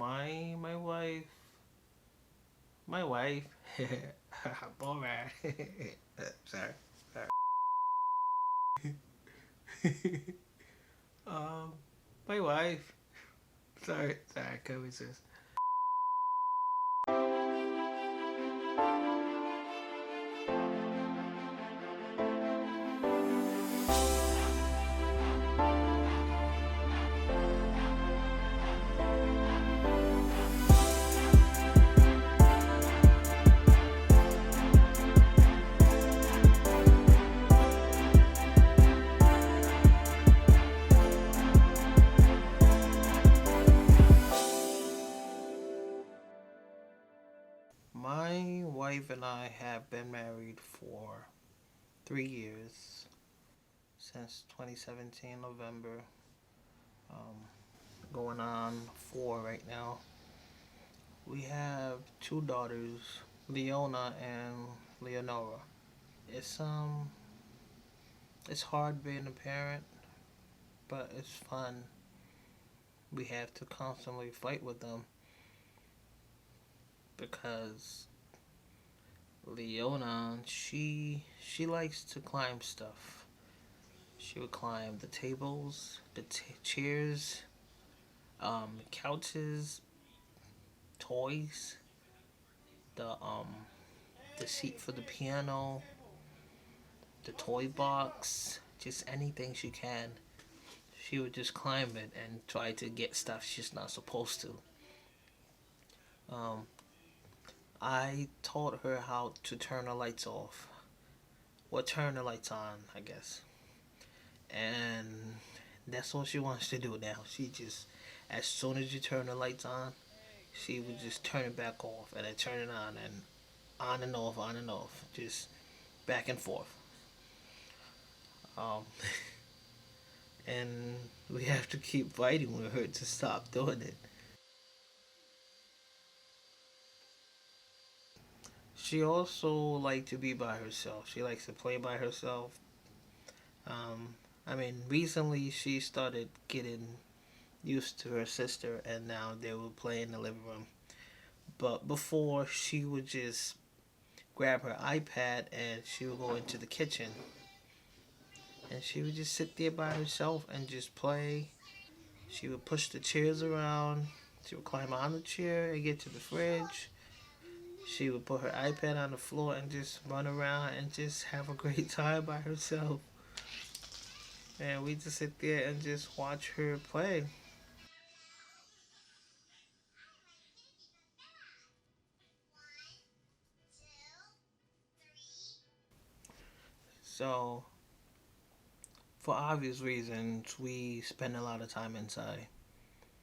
My wife, my wife. Alright. Sorry. Um, my wife. Sorry, I couldn't resist. My wife and I have been married for 3 years since 2017 November. Um, Going on 4 right now. We have two daughters, Leona and Leonora. It's um it's hard being a parent, but it's fun. We have to constantly fight with them because Leona, she likes to climb stuff. She would climb the tables, the chairs, couches, toys, the seat for the piano, the toy box, just anything she can. She would just climb it and try to get stuff she's not supposed to. Um, I taught her how to turn the lights off. Or turn the lights on, I guess. And that's all she wants to do now. She just, as soon as you turn the lights on, she would just turn it back off and then turn it on and off, on and off. Just back and forth. Um, and we have to keep fighting with her to stop doing it. She also likes to be by herself. She likes to play by herself. Recently she started getting used to her sister, and now they will play in the living room. But before, she would just grab her iPad and she would go into the kitchen, and she would just sit there by herself and just play. She would push the chairs around. She would climb on the chair and get to the fridge. She would put her iPad on the floor and just run around and just have a great time by herself. And we just sit there and just watch her play. So, for obvious reasons, we spend a lot of time inside.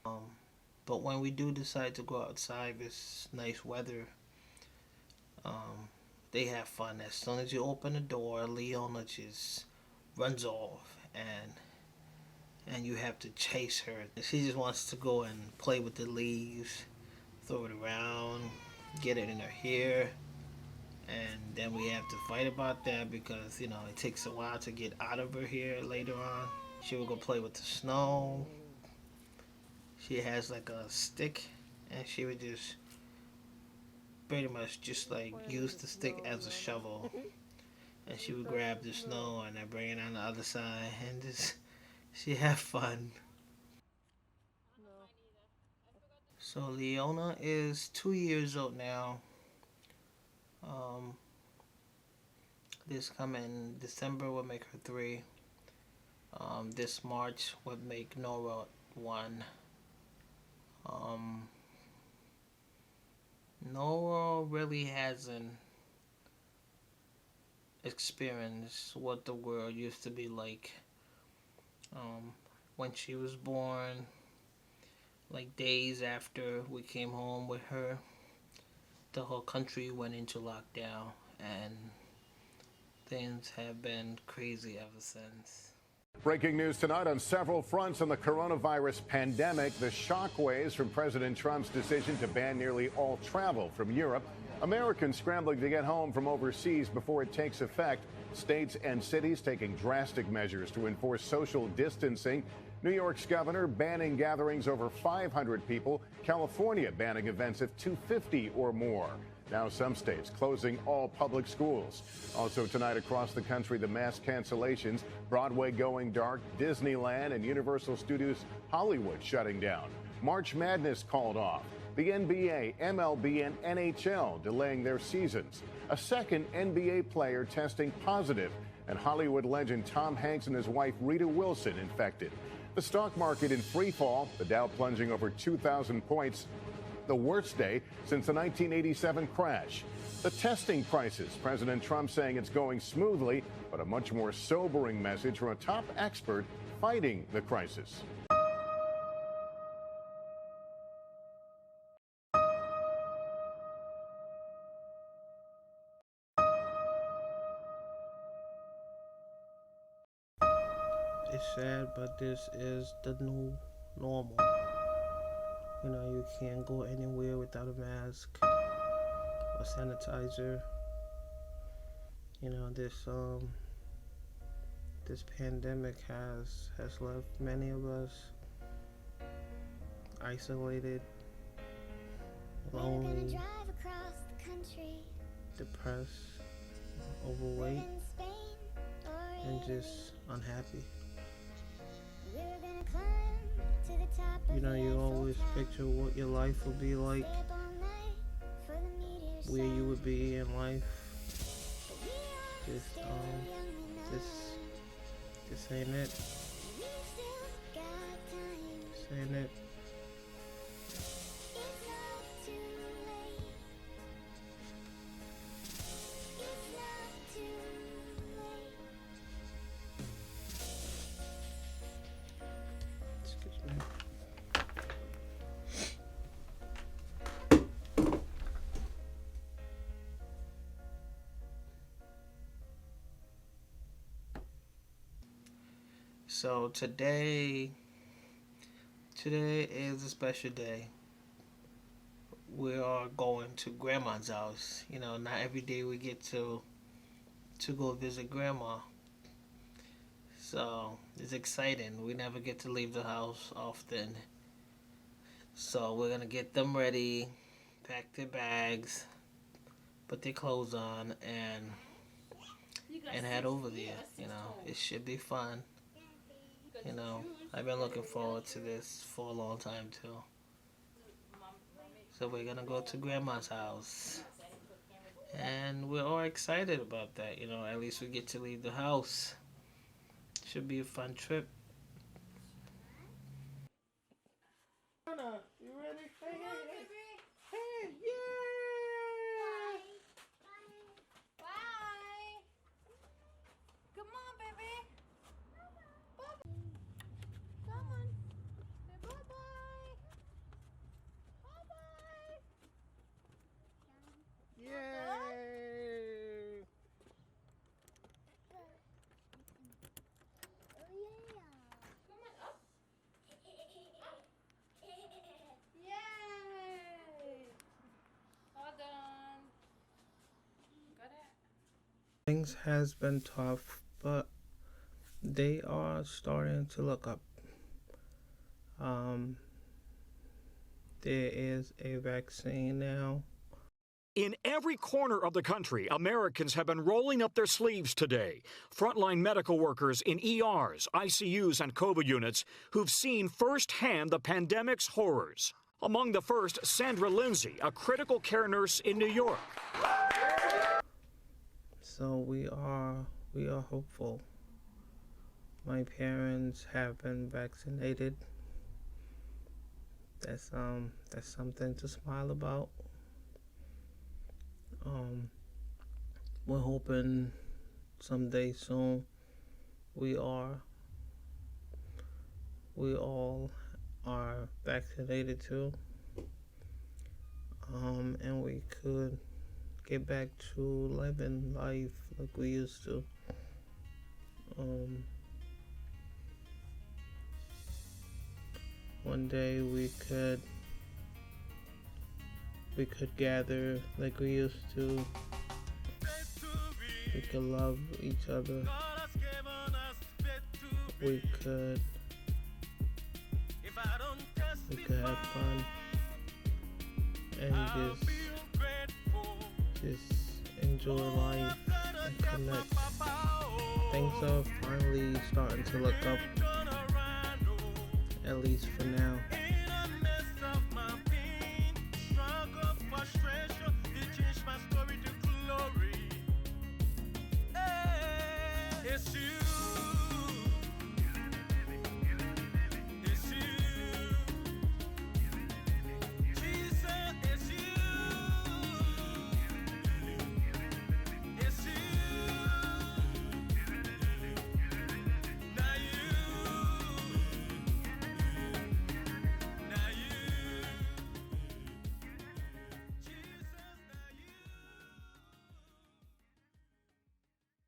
Um, but when we do decide to go outside, it's nice weather. Um, they have fun. As soon as you open the door, Leona just runs off, and you have to chase her. She just wants to go and play with the leaves, throw it around, get it in her hair, and then we have to fight about that because it takes a while to get out of her hair later on. She will go play with the snow. She has like a stick, and she would just pretty much just like use the stick as a shovel, and she would grab the snow and then bring it on the other side, and just she have fun. So Leona is 2 years old now. Um, this coming December will make her 3. This March would make Nora 1. Um, Nora really hasn't experienced what the world used to be like. When she was born, like days after we came home with her, the whole country went into lockdown, and things have been crazy ever since. Breaking news tonight on several fronts on the coronavirus pandemic. The shockwaves from President Trump's decision to ban nearly all travel from Europe. Americans scrambling to get home from overseas before it takes effect. States and cities taking drastic measures to enforce social distancing. New York's governor banning gatherings over 500 people. California banning events of 250 or more. Now some states closing all public schools. Also tonight across the country, the mass cancellations, Broadway going dark, Disneyland and Universal Studios Hollywood shutting down. March Madness called off. The NBA, MLB, and NHL delaying their seasons. A second NBA player testing positive. And Hollywood legend Tom Hanks and his wife Rita Wilson infected. The stock market in free fall, the Dow plunging over 2,000 points, the worst day since the 1987 crash. The testing crisis, President Trump saying it's going smoothly, but a much more sobering message from a top expert fighting the crisis. It's sad, but this is the new normal. You know, you can't go anywhere without a mask or sanitizer. You know, this pandemic has left many of us isolated, lonely, depressed, overweight, and just unhappy. You know, you always picture what your life would be like, where you would be in life. This ain't it. This ain't it. Excuse me. So today is a special day. We are going to Grandma's house. You know, not every day we get to go visit Grandma. So it's exciting. We never get to leave the house often. So we're gonna get them ready, pack their bags, put their clothes on, and head over there. You know, it should be fun. You know, I've been looking forward to this for a long time too. So we're gonna go to Grandma's house, and we're all excited about that. You know, at least we get to leave the house. Should be a fun trip. Anna, you ready? Hey, hey, yeah! Bye. Come on, baby. Come on. Say bye-bye. Bye-bye. Yay! Come on, up. Yay. All done. Got it. Things has been tough, but they are starting to look up. There is a vaccine now. In every corner of the country, Americans have been rolling up their sleeves today. Frontline medical workers in ERs, ICUs, and COVID units who've seen firsthand the pandemic's horrors. Among the first, Sandra Lindsay, a critical care nurse in New York. So we are hopeful. My parents have been vaccinated. That's something to smile about. We're hoping someday soon we all are vaccinated too. And we could get back to living life like we used to. One day we could gather like we used to. We could love each other. We could we could have fun and just enjoy life and connect. Things are finally starting to look up, at least for now.